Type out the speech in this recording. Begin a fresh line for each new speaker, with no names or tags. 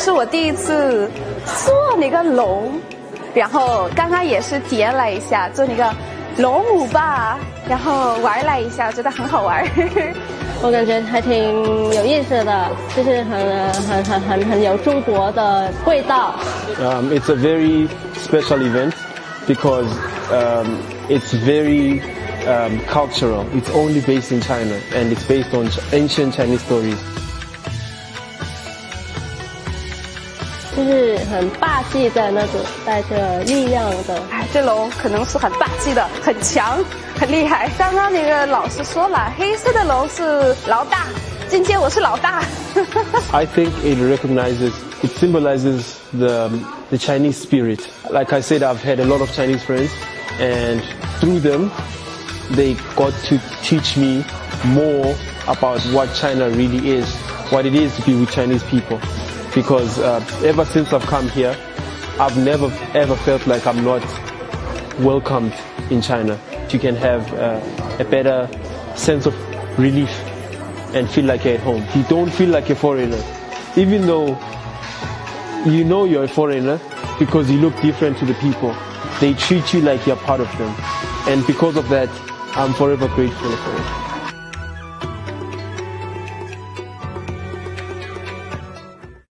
是我第一次做那个龙，然后刚刚也是体验了一下做那个龙舞吧，然后玩了一下，觉得很好玩。
我感觉还挺有意思的，就是很有中国的味道。
It's a very special event because it's very cultural. It's only based in China and it's based on ancient Chinese stories.
就是很霸气的那种，带着力量的。
哎，这龙可能是很霸气的，很强，很厉害。刚刚那个老师说了，黑色的龙是老大，今天我是老大。
I think it symbolizes the Chinese spirit. Like I said, I've had a lot of Chinese friends, and through them, they got to teach me more about what China really is, what it is to be with Chinese people. Because ever since I've come here, I've never ever felt like I'm not welcomed in China. You can have a better sense of relief and feel like you're at home. You don't feel like a foreigner, even though you know you're a foreigner because you look different to the people. They treat you like you're part of them. And because of that, I'm forever grateful for it.